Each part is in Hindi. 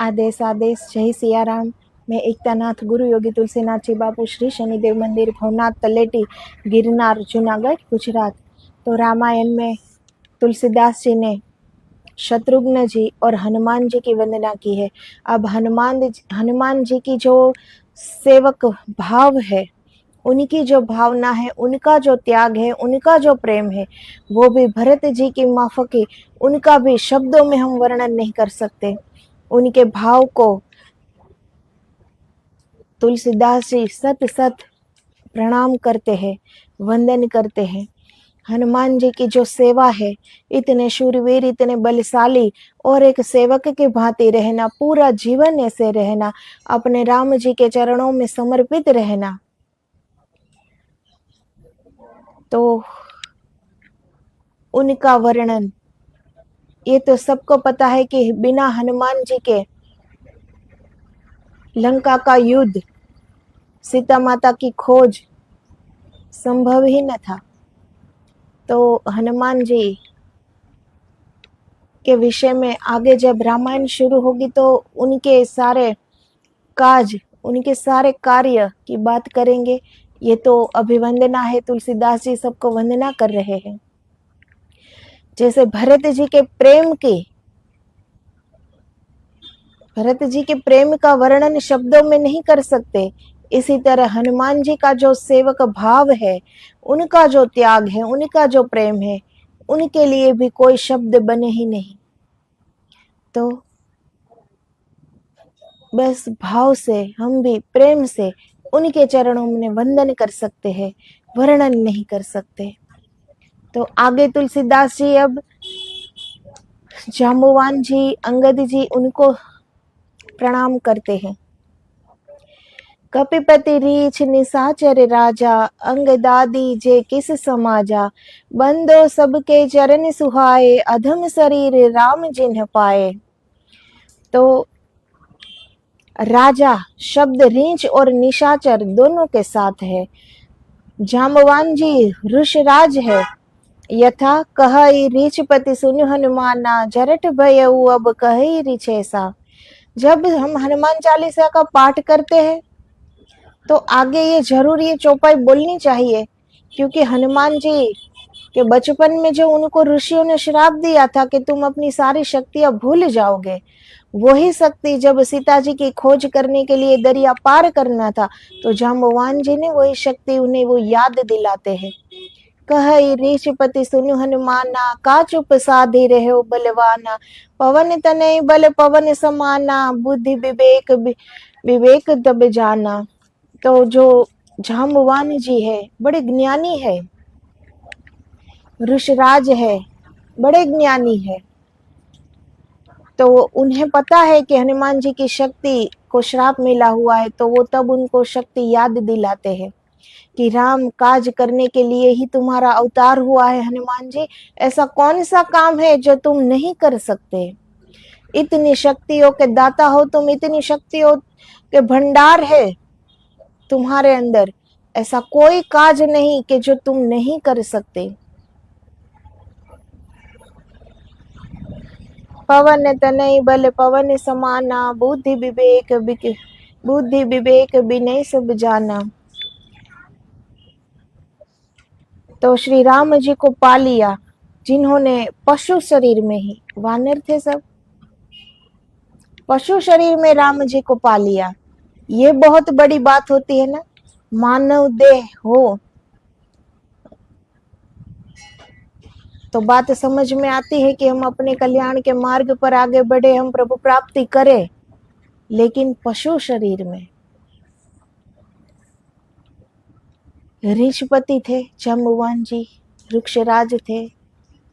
आदेश आदेश। जय सियाराम। मैं एकतानाथ गुरु योगी तुलसीनाथ जी बापू श्री शनिदेव मंदिर भवनाथ तलेटी गिरनार जूनागढ़ गुजरात। तो रामायण में तुलसीदास जी ने शत्रुघ्न जी और हनुमान जी की वंदना की है। अब हनुमान जी की जो सेवक भाव है, उनकी जो भावना है, उनका जो त्याग है, उनका जो प्रेम है, वो भी भरत जी की माफक है। उनका भी शब्दों में हम वर्णन नहीं कर सकते। उनके भाव को तुलसीदास जी सत सत प्रणाम करते हैं, वंदन करते हैं। हनुमान जी की जो सेवा है, इतने शूरवीर, इतने बलशाली, और एक सेवक की भांति रहना, पूरा जीवन ऐसे रहना, अपने राम जी के चरणों में समर्पित रहना, तो उनका वर्णन ये तो सबको पता है कि बिना हनुमान जी के लंका का युद्ध, सीता माता की खोज संभव ही न था। तो हनुमान जी के विषय में आगे जब रामायण शुरू होगी तो उनके सारे काज, उनके सारे कार्य की बात करेंगे। ये तो अभिवंदना है, तुलसीदास जी सबको वंदना कर रहे हैं। जैसे भरत जी के प्रेम का वर्णन शब्दों में नहीं कर सकते, इसी तरह हनुमान जी का जो सेवक भाव है, उनका जो त्याग है, उनका जो प्रेम है, उनके लिए भी कोई शब्द बने ही नहीं। तो बस भाव से, हम भी प्रेम से उनके चरणों में वंदन कर सकते हैं, वर्णन नहीं कर सकते। तो आगे तुलसीदास जी अब जाम्बवान जी, अंगद जी, उनको प्रणाम करते हैं। कपिपति रीछ निशाचर राजा, अंगदादी जे किस समाजा, बंदो सबके चरण सुहाए, अधम शरीर राम जिन्ह पाए। तो राजा शब्द रीछ और निशाचर दोनों के साथ है। जाम्बवान जी ऋषराज है। यथा कहई रीछपति सुनु हनुमाना, जरठ भयउ अब कहई रीछेसा। जब हम हनुमान चालीसा का पाठ करते हैं तो आगे ये जरूर ये चौपाई बोलनी चाहिए, क्योंकि हनुमान जी के बचपन में जो उनको ऋषियों ने श्राप दिया था कि तुम अपनी सारी शक्तियां भूल जाओगे, वही शक्ति जब सीता जी की खोज करने के लिए दरिया पार करना था, तो जाम्बवान जी ने वही शक्ति उन्हें वो याद दिलाते हैं। कहई ऋषिपति सुनु हनुमाना, का चुप साधे रहो बलवाना, पवन तनय बल पवन समाना, बुद्धि विवेक विवेक तब जाना। तो जो जाम्बवान जी है, बड़े ज्ञानी है, ऋषराज है, बड़े ज्ञानी है। तो उन्हें पता है कि हनुमान जी की शक्ति को श्राप मिला हुआ है, तो वो तब उनको शक्ति याद दिलाते हैं कि राम काज करने के लिए ही तुम्हारा अवतार हुआ है हनुमान जी। ऐसा कौन सा काम है जो तुम नहीं कर सकते? इतनी शक्तियों के दाता हो तुम, इतनी शक्तियों के भंडार है तुम्हारे अंदर, ऐसा कोई काज नहीं कि जो तुम नहीं कर सकते। पवन तनय बल पवन समाना, बुद्धि विवेक विनय सब जाना। तो श्री राम जी को पा लिया, जिन्होंने पशु शरीर में ही, वानर थे सब, पशु शरीर में राम जी को पा लिया। ये बहुत बड़ी बात होती है ना, मानव देह हो तो बात समझ में आती है कि हम अपने कल्याण के मार्ग पर आगे बढ़े, हम प्रभु प्राप्ति करें, लेकिन पशु शरीर में। ऋषपति थे जाम्बवान जी, वृक्षराज थे,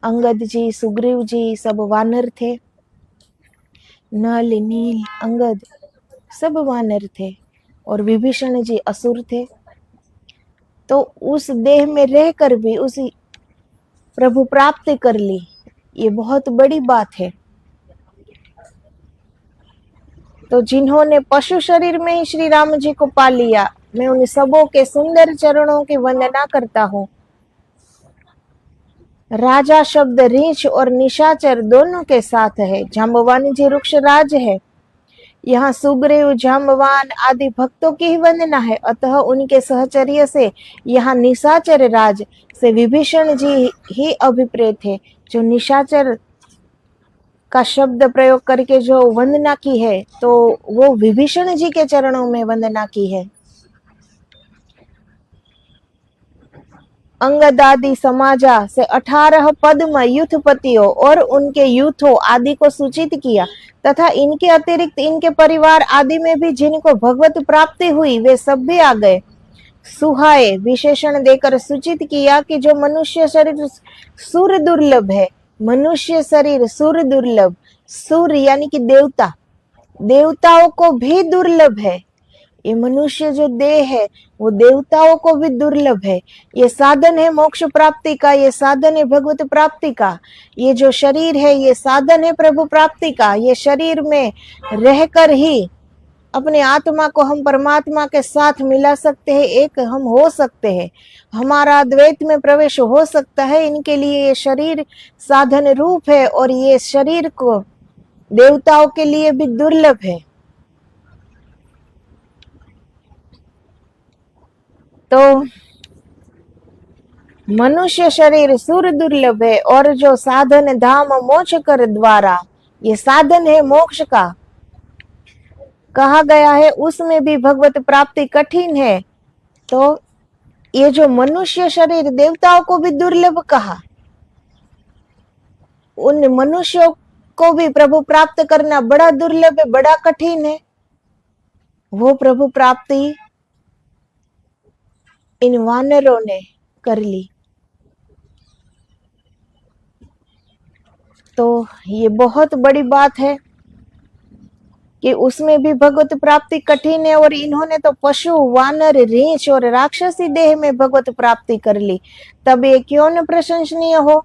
अंगद जी, सुग्रीव जी सब वानर थे, नल नील अंगद सब वानर थे, और विभीषण जी असुर थे। तो उस देह में रहकर भी उसी प्रभु प्राप्ति कर ली, ये बहुत बड़ी बात है। तो जिन्होंने पशु शरीर में ही श्री राम जी को पा लिया, मैं उन सबों के सुंदर चरणों की वंदना करता हूँ। राजा शब्द रीछ और निशाचर दोनों के साथ है। जाम्बवानी जी वृक्षराज है, यहाँ सुग्रीव, जाम्बवान आदि भक्तों की ही वंदना है, अतः उनके सहचर्य से यहाँ निशाचर राज से विभीषण जी ही अभिप्रेत है। जो निशाचर का शब्द प्रयोग करके जो वंदना की है, तो वो विभीषण जी के चरणों में वंदना की है। अंगदादि समाजा से 18 पद में युद्धपतियों और उनके यूथों आदि को सूचित किया, तथा इनके अतिरिक्त इनके परिवार आदि में भी जिनको भगवत प्राप्ति हुई वे सब भी आ गए। सुहाए विशेषण देकर सूचित किया कि जो मनुष्य शरीर सुर दुर्लभ है, मनुष्य शरीर सुर दुर्लभ, सुर यानी कि देवता, देवताओं को भी दुर्लभ है। ये मनुष्य जो देह है वो देवताओं को भी दुर्लभ है। ये साधन है मोक्ष प्राप्ति का, ये साधन है भगवत प्राप्ति का। ये जो शरीर है ये साधन है प्रभु प्राप्ति का। ये शरीर में रहकर ही अपने आत्मा को हम परमात्मा के साथ मिला सकते हैं, एक हम हो सकते हैं, हमारा द्वैत में प्रवेश हो सकता है। इनके लिए ये शरीर साधन रूप है और ये शरीर को देवताओं के लिए भी दुर्लभ है। तो मनुष्य शरीर सुर दुर्लभ है और जो साधन धाम मोक्ष कर द्वारा, ये साधन है मोक्ष का कहा गया है, उसमें भी भगवत प्राप्ति कठिन है। तो ये जो मनुष्य शरीर देवताओं को भी दुर्लभ कहा, उन मनुष्यों को भी प्रभु प्राप्त करना बड़ा दुर्लभ है, बड़ा कठिन है। वो प्रभु प्राप्ति इन वानरों ने कर ली। तो ये बहुत बड़ी बात है कि उसमें भी भगवत प्राप्ति कठिन है और इन्होंने तो पशु, वानर, रीछ और राक्षसी देह में भगवत प्राप्ति कर ली, तब ये क्यों न प्रशंसनीय हो।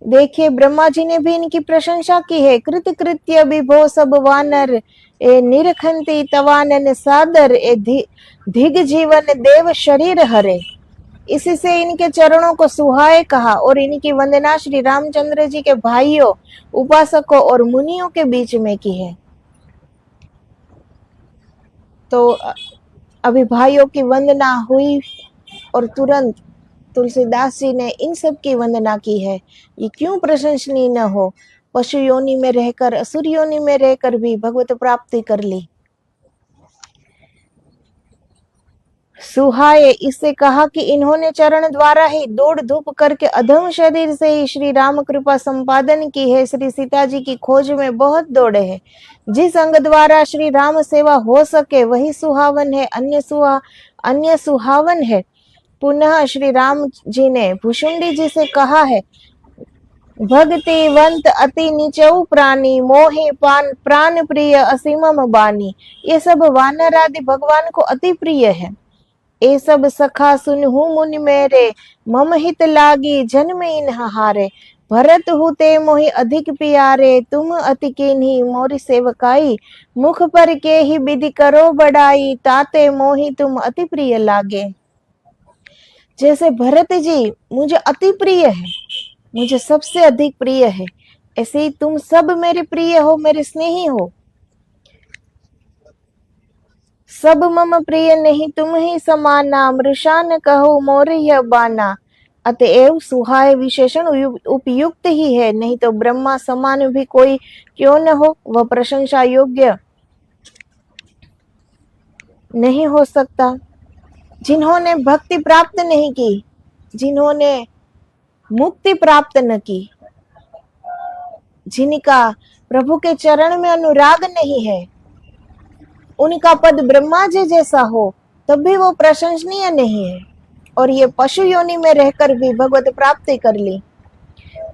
देखिए ब्रह्मा जी ने भी इनकी प्रशंसा की है। कृत कृत्य विभो सब वानर ए निरखंती तवानन सादर ए धिग जीवन देव शरीर हरे। इसी से इनके चरणों को सुहाए कहा और इनकी वंदना श्री रामचंद्र जी के भाइयों, उपासकों और मुनियों के बीच में की है। तो अभी भाइयों की वंदना हुई और तुरंत तुलसीदास जी ने इन सब की वंदना की है। ये क्यों प्रशंसनीय न हो। पशु योनि में रहकर, असुर योनि में रहकर भी भगवत प्राप्ति कर ली। सुहाए इससे कहा कि इन्होंने चरण द्वारा ही दौड़ धूप करके अधम शरीर से ही श्री राम कृपा संपादन की है। श्री सीता जी की खोज में बहुत दौड़े हैं। जिस अंग द्वारा श्री राम सेवा हो सके वही सुहावन है, अन्य सुहावन है। पुनः श्री राम जी ने भुषुंडी जी से कहा है, भक्तिवंत अति नीचऊ प्राणी, मोहे प्राण प्रिय असीमम बानी। ये सब वानर आदि भगवान को अति प्रिय है। ए सब सखा सुनहु मुनि मेरे, मम हित लागी जन्म इन हारे। भरत हुते मोहि अधिक प्यारे, तुम अति कीन्ही मोरी सेवकाई। मुख पर के ही विधि करो बड़ाई, ताते मोहि तुम अति प्रिय लागे। जैसे भरत जी मुझे अति प्रिय है, मुझे सबसे अधिक प्रिय है, ऐसे ही तुम सब मेरे प्रिय हो, मेरे स्नेही हो। सब मम प्रिय नहीं तुम ही समाना, मृषा न कहो मोर यह बाना। अतएव सुहाय विशेषण उपयुक्त ही है, नहीं तो ब्रह्मा समान भी कोई क्यों न हो, वह प्रशंसा योग्य नहीं हो सकता। जिन्होंने भक्ति प्राप्त नहीं की, जिन्होंने मुक्ति प्राप्त न की, जिनका प्रभु के चरण में अनुराग नहीं है, उनका पद ब्रह्मा जी जैसा हो तब भी वो प्रशंसनीय नहीं है। और ये पशु योनि में रहकर भी भगवत प्राप्ति कर ली,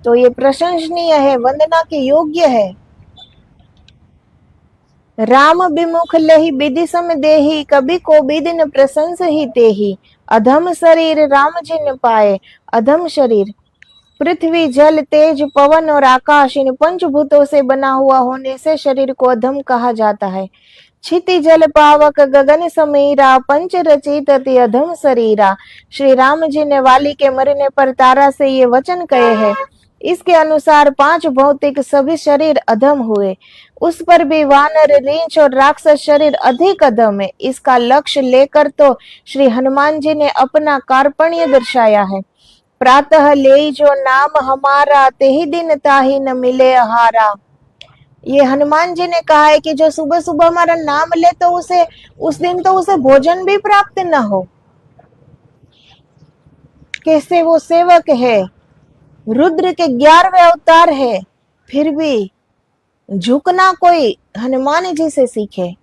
तो ये प्रशंसनीय है, वंदना के योग्य है। राम विमुख लही विधि सम देही, कभी को विधि न प्रशंस ही तेही। अधम शरीर राम जिन पाए, अधम शरीर पृथ्वी, जल, तेज, पवन और आकाश इन पंचभूतों से बना हुआ होने से शरीर को अधम कहा जाता है। क्षिति जल पावक गगन समीरा, पंच रचित अति अधम शरीरा। श्री राम जी ने वाली के मरने पर तारा से ये वचन कहे हैं इसके अनुसार 5 भौतिक सभी शरीर अधम हुए, उस पर भी वानर, रींछ और राक्षस शरीर अधिक अधम है। इसका लक्ष्य लेकर तो श्री हनुमान जी ने अपना कार्पण्य दर्शाया है। प्रातः ले जो नाम हमारा, ते ही दिन ताही न मिले आहारा। ये हनुमान जी ने कहा है कि जो सुबह सुबह हमारा नाम ले तो उसे उस दिन तो उसे भोजन भी प्राप्त न हो। कैसे वो सेवक है, रुद्र के 11वें अवतार है, फिर भी झुकना कोई हनुमान जी से सीखे।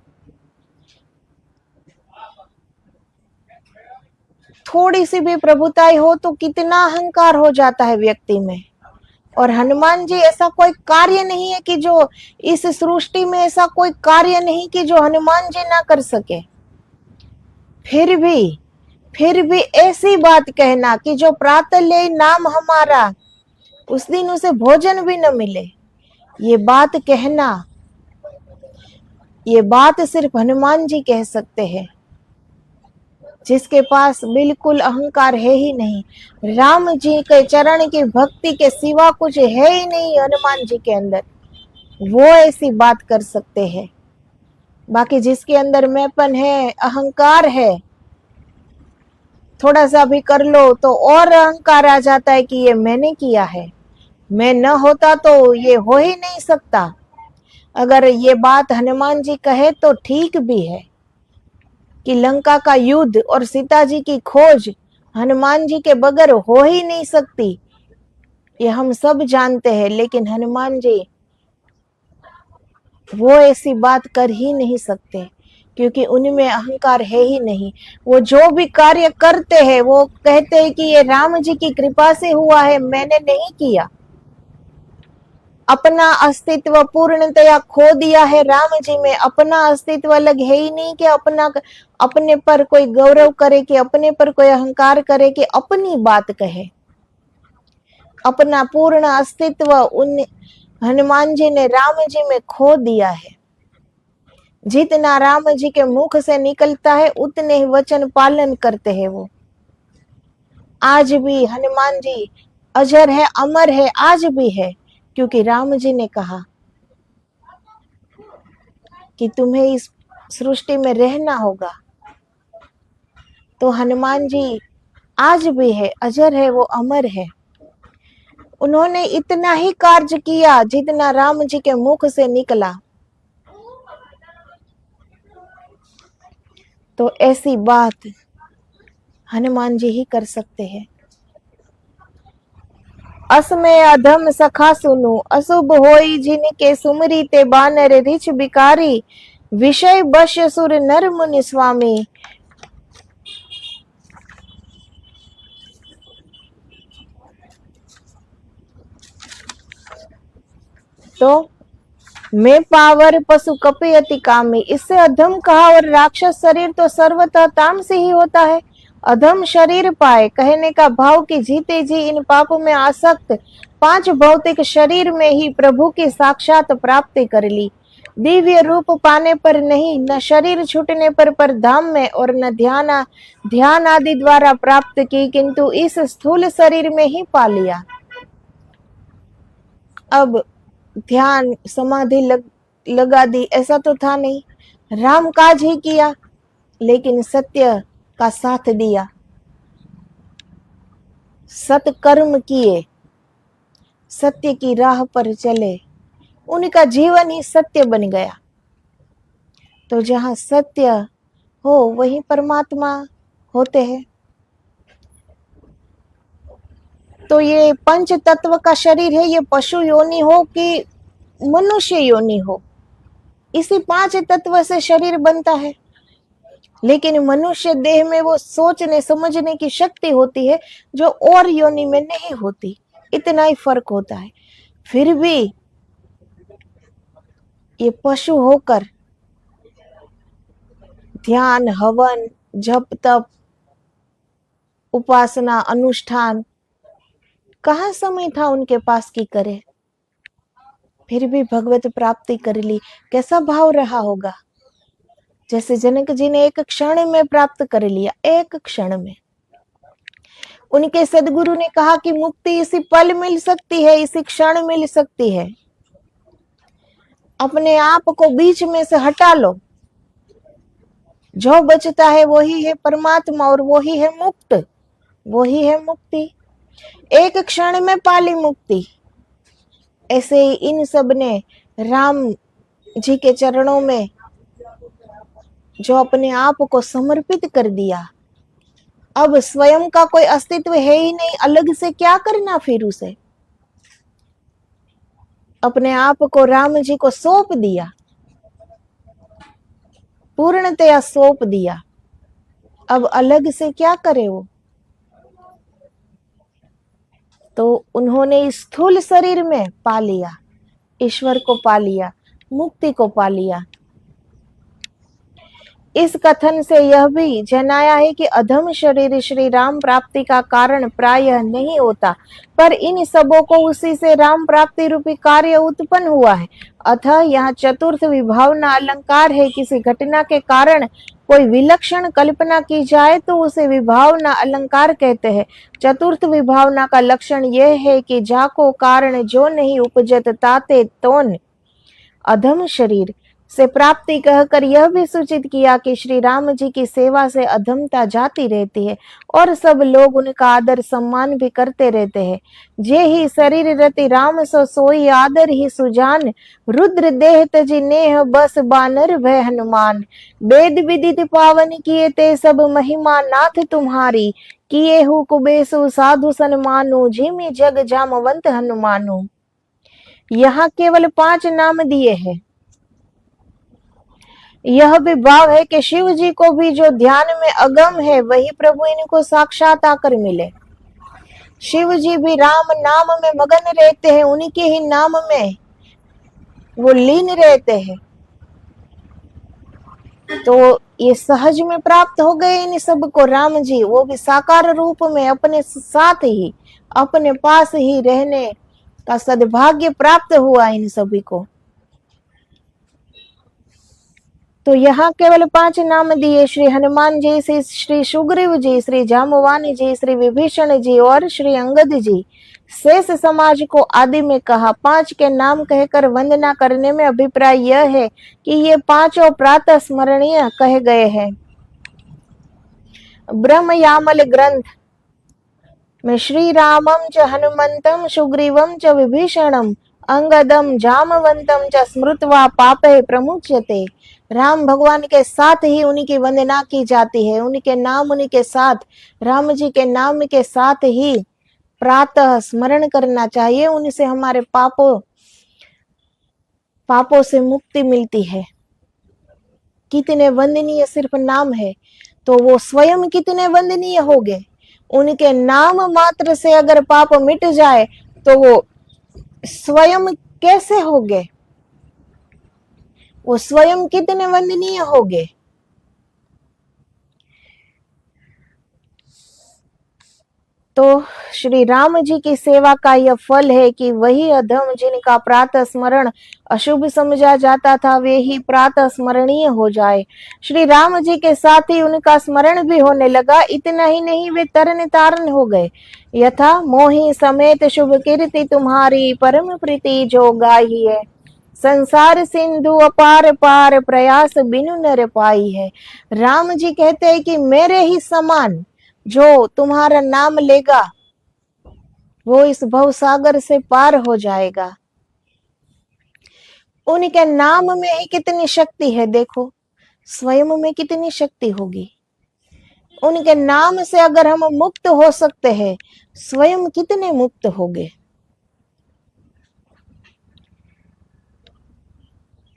थोड़ी सी भी प्रभुताई हो तो कितना अहंकार हो जाता है व्यक्ति में। और हनुमान जी ऐसा कोई कार्य नहीं है कि जो इस सृष्टि में ऐसा कोई कार्य नहीं कि जो हनुमान जी ना कर सके। फिर भी ऐसी बात कहना कि जो प्रातः ले नाम हमारा, उस दिन उसे भोजन भी न मिले, ये बात कहना, ये बात सिर्फ हनुमान जी कह सकते हैं, जिसके पास बिल्कुल अहंकार है ही नहीं। राम जी के चरण की भक्ति के सिवा कुछ है ही नहीं हनुमान जी के अंदर, वो ऐसी बात कर सकते हैं। बाकी जिसके अंदर मैंपन है, अहंकार है, थोड़ा सा भी कर लो तो और अहंकार आ जाता है कि ये मैंने किया है, मैं न होता तो ये हो ही नहीं सकता। अगर ये बात हनुमान जी कहे तो ठीक भी है कि लंका का युद्ध और सीता जी की खोज हनुमान जी के बगैर हो ही नहीं सकती, ये हम सब जानते हैं। लेकिन हनुमान जी वो ऐसी बात कर ही नहीं सकते, क्योंकि उनमें अहंकार है ही नहीं। वो जो भी कार्य करते हैं वो कहते हैं कि ये राम जी की कृपा से हुआ है, मैंने नहीं किया। अपना अस्तित्व पूर्णतया खो दिया है राम जी में। अपना अस्तित्व अलग है ही नहीं कि अपने पर कोई गौरव करे, कि अपने पर कोई अहंकार करे, कि अपनी बात कहे। अपना पूर्ण अस्तित्व उन हनुमान जी ने राम जी में खो दिया है। जितना राम जी के मुख से निकलता है उतने ही वचन पालन करते हैं वो। आज भी हनुमान जी अजर है, अमर है, आज भी है, क्योंकि राम जी ने कहा कि तुम्हें इस सृष्टि में रहना होगा। तो हनुमान जी आज भी है, अजर है, वो अमर है। उन्होंने इतना ही कार्य किया जितना राम जी के मुख से निकला। तो ऐसी बात हनुमान जी ही कर सकते हैं। असमय अधम सखा सुनु, अशुभ होई जिनके सुमरी ते बानर रिच बिकारी, विषय बश सुर नर मुनि स्वामी। तो मैं पावर पशु कपि अति कामी, इससे अधम कहा। और राक्षस शरीर तो सर्वतः तामसी ही होता है। अधम शरीर पाए कहने का भाव कि जीते जी इन पापों में आसक्त 5 भौतिक शरीर में ही प्रभु की साक्षात प्राप्ति कर ली। दिव्य रूप पाने पर नहीं, न शरीर छूटने पर धाम में, और न ध्यान आदि द्वारा प्राप्त की, किंतु इस स्थूल शरीर में ही पा लिया। अब ध्यान समाधि लगा दी, ऐसा तो था नहीं। राम काज ही किया, लेकिन सत्य का साथ दिया, सत्कर्म किए, सत्य की राह पर चले, उनका जीवन ही सत्य बन गया। तो जहां सत्य हो वहीं परमात्मा होते हैं। तो ये पंच तत्व का शरीर है, ये पशु योनि हो कि मनुष्य योनि हो, इसी 5 तत्व से शरीर बनता है। लेकिन मनुष्य देह में वो सोचने समझने की शक्ति होती है जो और योनि में नहीं होती, इतना ही फर्क होता है। फिर भी ये पशु होकर ध्यान, हवन, जप तप, उपासना, अनुष्ठान, कहाँ समय था उनके पास की करे, फिर भी भगवत प्राप्ति कर ली। कैसा भाव रहा होगा। जैसे जनक जी ने एक क्षण में प्राप्त कर लिया, एक क्षण में। उनके सदगुरु ने कहा कि मुक्ति इसी पल मिल सकती है, इसी क्षण मिल सकती है। अपने आप को बीच में से हटा लो, जो बचता है वही है परमात्मा और वही है मुक्त, वही है मुक्ति। एक क्षण में पाली मुक्ति। ऐसे ही इन सब ने राम जी के चरणों में जो अपने आप को समर्पित कर दिया, अब स्वयं का कोई अस्तित्व है ही नहीं, अलग से क्या करना फिर उसे। अपने आप को राम जी को सौंप दिया, पूर्णतया सौंप दिया, अब अलग से क्या करे वो। तो उन्होंने स्थूल शरीर में पा लिया, ईश्वर को पा लिया, मुक्ति को पा लिया। इस कथन से यह भी जनाया है कि अधम शरीर श्री राम प्राप्ति का कारण प्रायः नहीं होता, पर इन सबों को उसी से राम प्राप्ति रूपी कार्य उत्पन्न हुआ है। अतः यहाँ चतुर्थ विभावना अलंकार है। किसी घटना के कारण कोई विलक्षण कल्पना की जाए तो उसे विभावना अलंकार कहते हैं। चतुर्थ विभावना का लक्षण यह है कि जाको कारण जो नहीं उपजत ताते तोन अधम शरीर से प्राप्ति कहकर यह भी सूचित किया कि श्री राम जी की सेवा से अधमता जाती रहती है और सब लोग उनका आदर सम्मान भी करते रहते हैं। जे ही शरीर रति राम सो सोई आदर ही सुजान, रुद्र देह तजि नेह बस बानर भय हनुमान। वेद विदित पावन किए ते सब महिमा नाथ तुम्हारी, किए हु कुबेसु साधु सन्मानु, जिमि जग जामवंत हनुमानु। यहाँ केवल 5 नाम दिए हैं। यह भी भाव है कि शिव जी को भी जो ध्यान में अगम है वही प्रभु इनको साक्षात आकर मिले। शिव जी भी राम नाम में मगन रहते हैं, उनके ही नाम में वो लीन रहते हैं। तो ये सहज में प्राप्त हो गए इन सब को राम जी, वो भी साकार रूप में अपने साथ ही, अपने पास ही रहने का सद्भाग्य प्राप्त हुआ इन सभी को। तो यहाँ केवल 5 नाम दिए, श्री हनुमान जी, श्री सुग्रीव जी, श्री जाम्बवान जी, श्री विभीषण जी और श्री अंगद जी। शेष समाज को आदि में कहा। 5 के नाम कहकर वंदना करने में अभिप्राय यह है कि ये 5 प्रातः स्मरणीय कहे गए हैं। ब्रह्म यामल ग्रंथ में श्री रामम च हनुमंतम सुग्रीवम च विभीषणम अंगदम जामवंतम च स्मृत्वा पापे प्रमुच्यते। राम भगवान के साथ ही उनकी वंदना की जाती है, उनके नाम उनके साथ, राम जी के नाम के साथ ही प्रातः स्मरण करना चाहिए। उनसे हमारे पापों से मुक्ति मिलती है। कितने वंदनीय सिर्फ नाम है, तो वो स्वयं कितने वंदनीय हो गए। उनके नाम मात्र से अगर पाप मिट जाए तो वो स्वयं कैसे हो गए, वो स्वयं कितने वंदनीय हो गए। तो श्री राम जी की सेवा का यह फल है कि वही अधम जिनका प्रातः स्मरण अशुभ समझा जाता था वे ही प्रातः स्मरणीय हो जाए। श्री राम जी के साथ ही उनका स्मरण भी होने लगा। इतना ही नहीं, वे तरन तारन हो गए। यथा मोहि समेत शुभ कीर्ति तुम्हारी, परम प्रीति जो गाई है। संसार सिंधु अपार पार, प्रयास बिनु नर पाई है। राम जी कहते हैं कि मेरे ही समान जो तुम्हारा नाम लेगा वो इस भव सागर से पार हो जाएगा। उनके नाम में ही कितनी शक्ति है, देखो स्वयं में कितनी शक्ति होगी। उनके नाम से अगर हम मुक्त हो सकते हैं, स्वयं कितने मुक्त होंगे।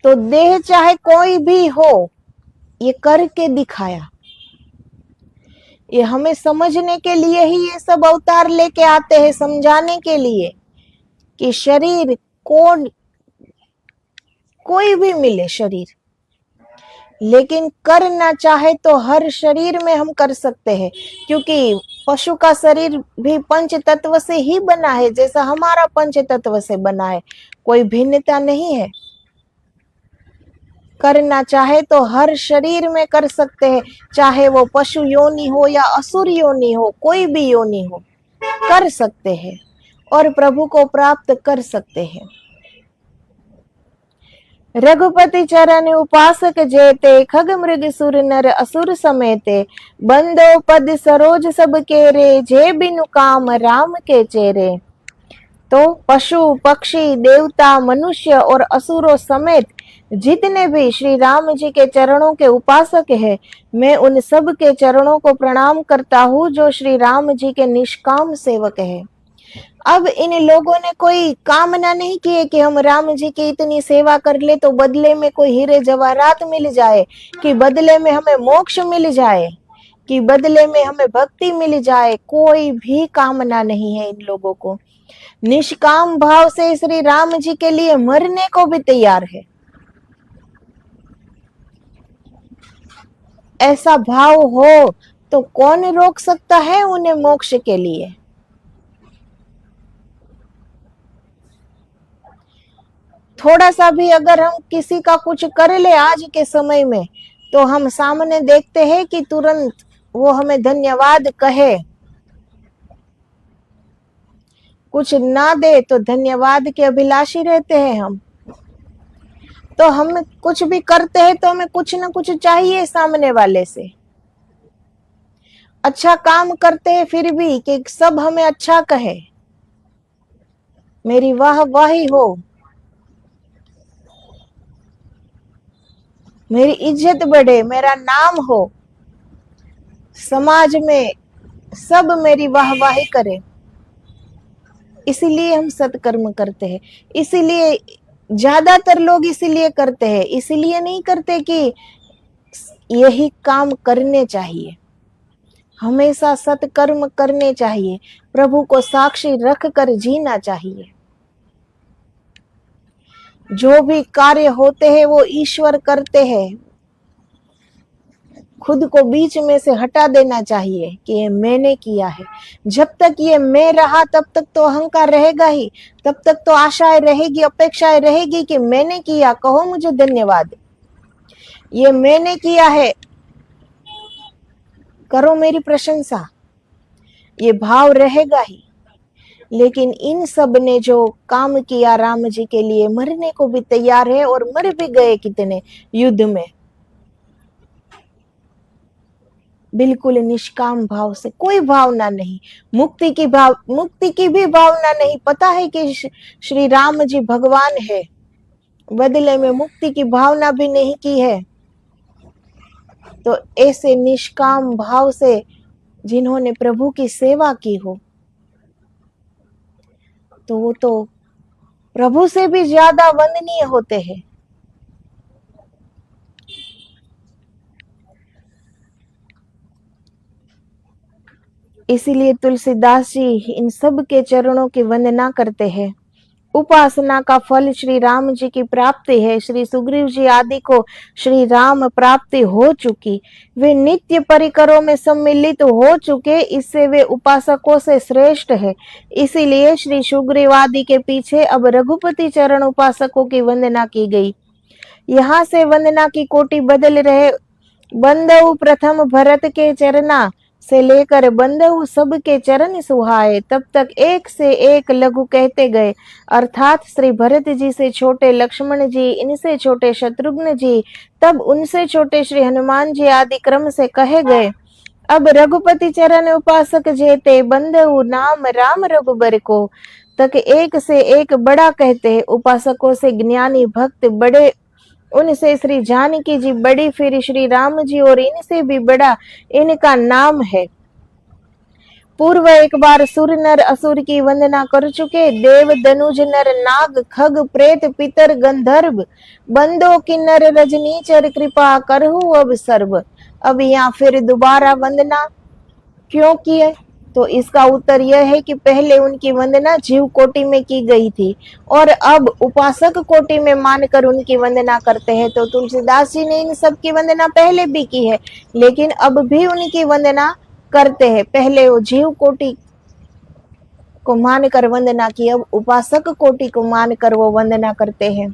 तो देह चाहे कोई भी हो, ये करके दिखाया। ये हमें समझने के लिए ही ये सब अवतार लेके आते हैं, समझाने के लिए कि शरीर कोई भी मिले शरीर, लेकिन करना चाहे तो हर शरीर में हम कर सकते हैं, क्योंकि पशु का शरीर भी पंच तत्व से ही बना है, जैसा हमारा पंच तत्व से बना है, कोई भिन्नता नहीं है। करना चाहे तो हर शरीर में कर सकते हैं, चाहे वो पशु योनि हो या असुर योनि हो, कोई भी योनि हो। कर सकते हैं और प्रभु को प्राप्त कर सकते हैं। रघुपति चरण उपासक जेते, खग मृग सुर नर असुर समेते, बंदो पद सरोज सब केरे, जे बिनु काम राम के चेरे। तो पशु पक्षी देवता मनुष्य और असुरों समेत जितने भी श्री राम जी के चरणों के उपासक हैं, मैं उन सब के चरणों को प्रणाम करता हूँ जो श्री राम जी के निष्काम सेवक हैं। अब इन लोगों ने कोई कामना नहीं की है कि हम राम जी की इतनी सेवा कर ले तो बदले में कोई हीरे जवाहरात मिल जाए, कि बदले में हमें मोक्ष मिल जाए, कि बदले में हमें भक्ति मिल जाए। कोई भी कामना नहीं है इन लोगों को। निष्काम भाव से श्री राम जी के लिए मरने को भी तैयार है। ऐसा भाव हो तो कौन रोक सकता है उन्हें मोक्ष के लिए। थोड़ा सा भी अगर हम किसी का कुछ कर ले आज के समय में, तो हम सामने देखते हैं कि तुरंत वो हमें धन्यवाद कहे। कुछ ना दे तो धन्यवाद के अभिलाषी रहते हैं हम। तो हम कुछ भी करते हैं तो हमें कुछ ना कुछ चाहिए सामने वाले से। अच्छा काम करते हैं फिर भी कि सब हमें अच्छा कहे, मेरी वाह वाही हो, मेरी इज्जत बढ़े, मेरा नाम हो, समाज में सब मेरी वाहवाही करे। इसीलिए हम सत्कर्म करते हैं। इसीलिए ज्यादातर लोग इसीलिए करते हैं, इसीलिए नहीं करते कि यही काम करने चाहिए। हमेशा सत्कर्म करने चाहिए, प्रभु को साक्षी रख कर जीना चाहिए। जो भी कार्य होते हैं वो ईश्वर करते हैं। खुद को बीच में से हटा देना चाहिए कि ये मैंने किया है। जब तक ये मैं रहा तब तक तो अहंकार रहेगा ही, तब तक तो आशाएं रहेगी, अपेक्षाएं रहेगी कि मैंने किया, कहो मुझे धन्यवाद, ये मैंने किया है, करो मेरी प्रशंसा, ये भाव रहेगा ही। लेकिन इन सब ने जो काम किया राम जी के लिए, मरने को भी तैयार है और मर भी गए कितने युद्ध में, बिल्कुल निष्काम भाव से, कोई भावना नहीं, मुक्ति की भी भावना नहीं। पता है कि श्री राम जी भगवान है, बदले में मुक्ति की भावना भी नहीं की है। तो ऐसे निष्काम भाव से जिन्होंने प्रभु की सेवा की हो, तो वो तो प्रभु से भी ज्यादा वंदनीय होते हैं। इसीलिए तुलसीदास जी इन सब के चरणों की वंदना करते हैं। उपासना का फल श्री राम जी की प्राप्ति है। श्री सुग्रीव जी आदि को श्री राम प्राप्ति हो चुकी, वे नित्य परिकरों में सम्मिलित हो चुके, इससे वे उपासकों से श्रेष्ठ है। इसीलिए श्री सुग्रीव आदि के पीछे अब रघुपति चरण उपासकों की वंदना की गई। यहाँ से वंदना की कोटि बदल रहे। बंदऊ प्रथम भरत के चरना से लेकर बंदऊ सबके चरण सुहाए, तब तक एक से एक लघु कहते गए। अर्थात श्री भरत जी से छोटे लक्ष्मण जी, इनसे छोटे शत्रुघ्न जी, तब उनसे छोटे श्री हनुमान जी आदि क्रम से कहे गए। अब रघुपति चरण उपासक जेते, बंदऊ नाम राम रघुबर को, तक एक से एक बड़ा कहते हैं। उपासकों से ज्ञानी भक्त बड़े, उनसे श्री जानकी जी बड़ी, फिर श्री राम जी, और इनसे भी बड़ा इनका नाम है। पूर्व एक बार सुर नर असुर की वंदना कर चुके, देव दनुज नर नाग खग प्रेत पितर गंधर्व, बंदो किन्नर रजनीचर कृपा करहु अब सर्व। अब यहाँ फिर दोबारा वंदना क्यों की है? तो इसका उत्तर यह है कि पहले उनकी वंदना जीव कोटि में की गई थी और अब उपासक कोटि में मानकर उनकी वंदना करते हैं। तो तुलसीदास जी ने इन सब की वंदना पहले भी की है, लेकिन अब भी उनकी वंदना करते हैं। पहले वो जीव कोटि को मानकर वंदना की, अब उपासक कोटि को मानकर वो वंदना करते हैं।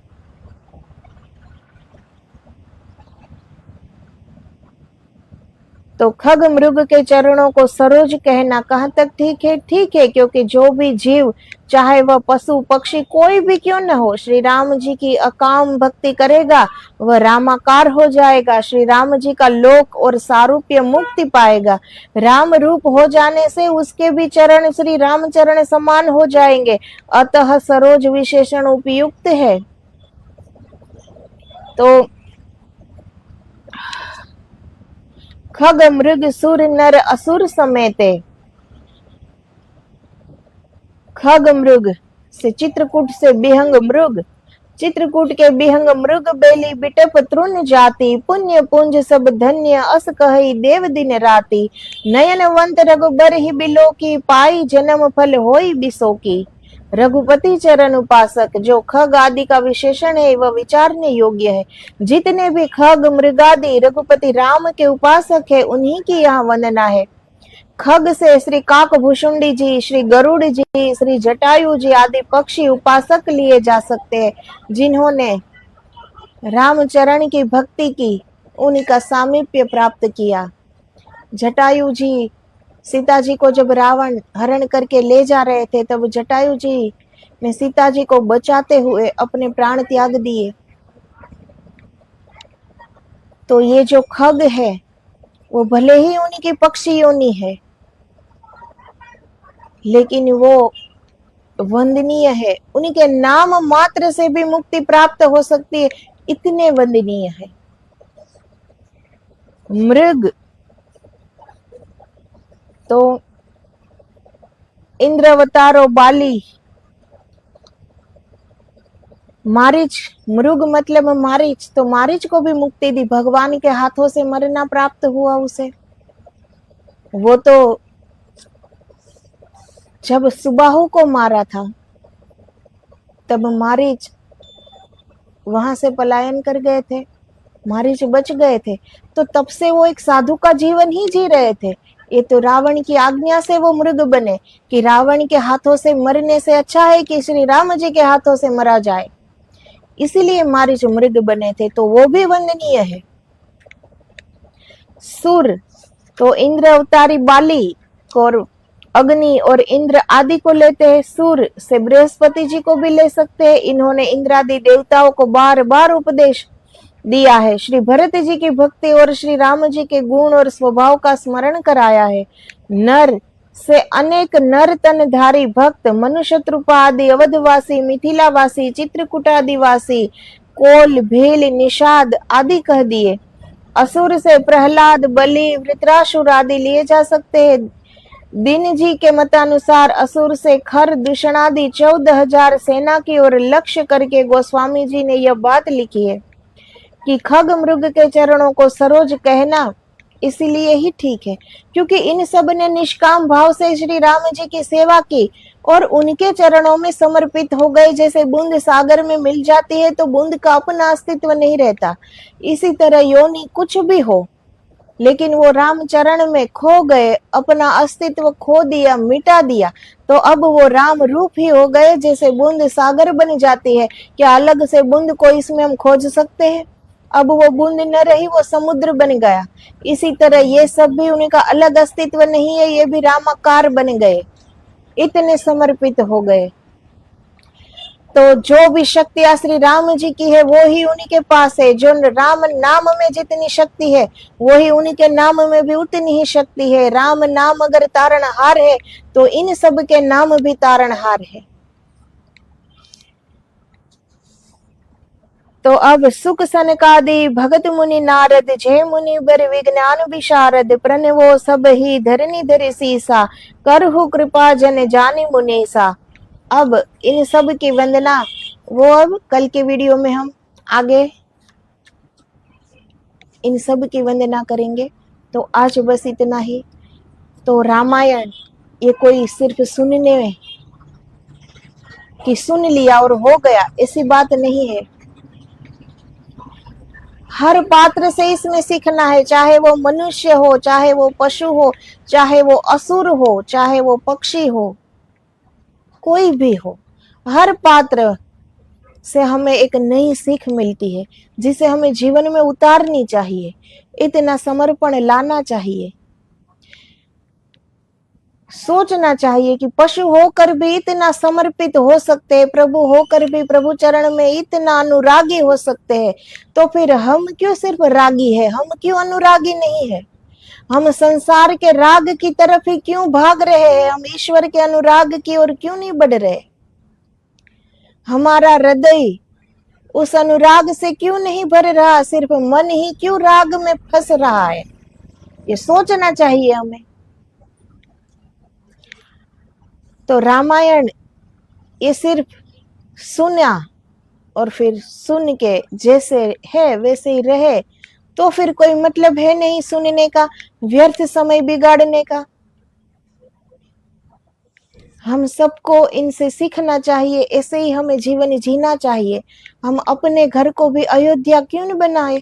तो खग मृग के चरणों को सरोज कहना कहाँ तक ठीक है? ठीक है, क्योंकि जो भी जीव, चाहे वह पशु पक्षी कोई भी क्यों न हो, श्री राम जी की अकाम भक्ति करेगा वह रामाकार हो जाएगा, श्री राम जी का लोक और सारूप्य मुक्ति पाएगा। राम रूप हो जाने से उसके भी चरण श्री राम चरण समान हो जाएंगे, अतः सरोज विशेषण उपयुक्त है। तो खग मृग सुर नर असुर समेते, खग मृग से चित्रकूट से बिहंग मृग, चित्रकूट के बिहंग मृग बेली बिटप तृण जाति, पुण्य पुंज सब धन्य अस कहि देव दिन राति, नयनवंत रघुबर ही बिलो की पाई जन्म फल होई बिसो की। रघुपति चरण उपासक, जो खग आदि का विशेषण है वह विचारने योग्य है। जितने भी खग मृगादि रघुपति राम के उपासक है उन्हीं की यहाँ वंदना है। खग से श्री काकभूषुंडी जी, श्री गरुड़ जी, श्री जटायु जी आदि पक्षी उपासक लिए जा सकते हैं, जिन्होंने रामचरण की भक्ति की, उनका सामीप्य प्राप्त किया। जटायु जी सीता जी को जब रावण हरण करके ले जा रहे थे, तब जटायु जी ने सीता जी को बचाते हुए अपने प्राण त्याग दिए। तो ये जो खग है वो भले ही उनकी पक्षी योनि है, लेकिन वो वंदनीय है, उनके नाम मात्र से भी मुक्ति प्राप्त हो सकती है, इतने वंदनीय है। मृग तो इंद्र अवतारो बाली, मारीच मृग मतलब मारीच, तो मारीच को भी मुक्ति दी, भगवान के हाथों से मरना प्राप्त हुआ उसे। वो तो जब सुबाहु को मारा था तब मारीच वहां से पलायन कर गए थे, मारीच बच गए थे, तो तब से वो एक साधु का जीवन ही जी रहे थे। ये तो रावण की आज्ञा से वो मृग बने, कि रावण के हाथों से मरने से अच्छा है कि श्री राम जी के हाथों से मरा जाए, इसीलिए मारीच मृग बने थे, तो वो भी वंदनीय है। सुर तो इंद्र अवतारी बाली और अग्नि और इंद्र आदि को लेते हैं। सूर से बृहस्पति जी को भी ले सकते हैं, इन्होंने इंद्रादि देवताओं को बार बार उपदेश दिया है। श्री भरत जी की भक्ति और श्री राम जी के गुण और स्वभाव का स्मरण कराया है। नर से अनेक नर तनधारी भक्त, मनुष्य त्रुपा आदि अवधवासी, मिथिलावासी, चित्रकूट आदिवासी, कोल भील निषाद आदि कह दिए। असुर से प्रहलाद, बलि, वृत्रासुर आदि लिए जा सकते हैं। दीन जी के मतानुसार असुर से खर दूषणादि 14,000 सेना की ओर लक्ष्य करके गोस्वामी जी ने यह बात लिखी है कि खग मृग के चरणों को सरोज कहना इसीलिए ही ठीक है क्योंकि इन सब ने निष्काम भाव से श्री राम जी की सेवा की और उनके चरणों में समर्पित हो गए। जैसे बूंद सागर में मिल जाती है तो बूंद का अपना अस्तित्व नहीं रहता, इसी तरह योनि कुछ भी हो लेकिन वो राम चरण में खो गए, अपना अस्तित्व खो दिया, मिटा दिया, तो अब वो राम रूप ही हो गए। जैसे बूंद सागर बन जाती है, क्या अलग से बूंद को इसमें हम खोज सकते हैं? अब वो बूंद न रही, वो समुद्र बन गया। इसी तरह ये सब भी उनका अलग अस्तित्व नहीं है, ये भी रामाकार बन गए, इतने समर्पित हो गए। तो जो भी शक्तियां श्री राम जी की है वो ही उन्हीं के पास है। जो राम नाम में जितनी शक्ति है वो ही उन्हीं के नाम में भी उतनी ही शक्ति है। राम नाम अगर तारणहार है तो इन सब के नाम भी तारणहार है। तो अब सुख सनकादि भगत मुनि नारद, जय मुनि बर विज्ञान विशारद, प्रणवो सब ही धरनी धरि सीसा, करहु कृपा जन जानि मुनीसा। अब इन सब की वंदना वो अब कल के वीडियो में हम आगे इन सब की वंदना करेंगे। तो आज बस इतना ही। तो रामायण ये कोई सिर्फ सुनने में कि सुन लिया और हो गया ऐसी बात नहीं है। हर पात्र से इसमें सीखना है, चाहे वो मनुष्य हो, चाहे वो पशु हो, चाहे वो असुर हो, चाहे वो पक्षी हो, कोई भी हो, हर पात्र से हमें एक नई सीख मिलती है जिसे हमें जीवन में उतारनी चाहिए। इतना समर्पण लाना चाहिए। सोचना चाहिए कि पशु होकर भी इतना समर्पित हो सकते हैं, प्रभु होकर भी प्रभु चरण में इतना अनुरागी हो सकते हैं, तो फिर हम क्यों सिर्फ रागी है, हम क्यों अनुरागी नहीं है? हम संसार के राग की तरफ ही क्यों भाग रहे हैं? हम ईश्वर के अनुराग की ओर क्यों नहीं बढ़ रहे? हमारा हृदय उस अनुराग से क्यों नहीं भर रहा? सिर्फ मन ही क्यों राग में फंस रहा है? ये सोचना चाहिए हमें। तो रामायण ये सिर्फ सुना और फिर सुन के जैसे है वैसे ही रहे, तो फिर कोई मतलब है नहीं सुनने का, व्यर्थ समय बिगाड़ने का। हम सबको इनसे सीखना चाहिए, ऐसे ही हमें जीवन जीना चाहिए। हम अपने घर को भी अयोध्या क्यों न बनाए?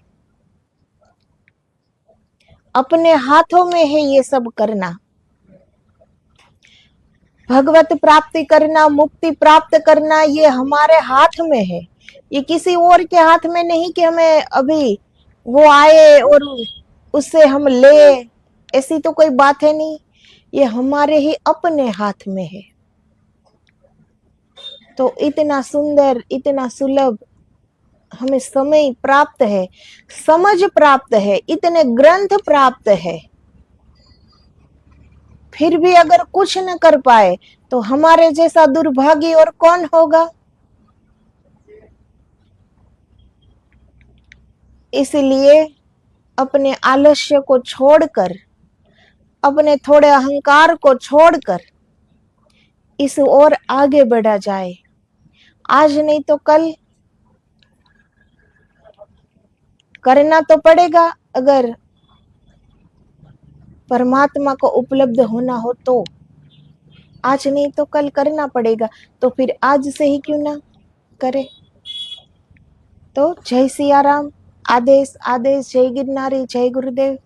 अपने हाथों में है ये सब करना। भगवत प्राप्ति करना, मुक्ति प्राप्त करना, ये हमारे हाथ में है। ये किसी और के हाथ में नहीं कि हमें अभी वो आए और उससे हम ले, ऐसी तो कोई बात है नहीं। ये हमारे ही अपने हाथ में है। तो इतना सुंदर, इतना सुलभ हमें समय प्राप्त है, समझ प्राप्त है, इतने ग्रंथ प्राप्त है, फिर भी अगर कुछ न कर पाए तो हमारे जैसा दुर्भागी और कौन होगा? इसलिए अपने आलस्य को छोड़कर, अपने थोड़े अहंकार को छोड़कर इस ओर आगे बढ़ा जाए। आज नहीं तो कल करना तो पड़ेगा। अगर परमात्मा को उपलब्ध होना हो तो आज नहीं तो कल करना पड़ेगा। तो फिर आज से ही क्यों ना करे? तो जय सिया राम। आदेश आदेश। जय गिरनारी। जय गुरुदेव।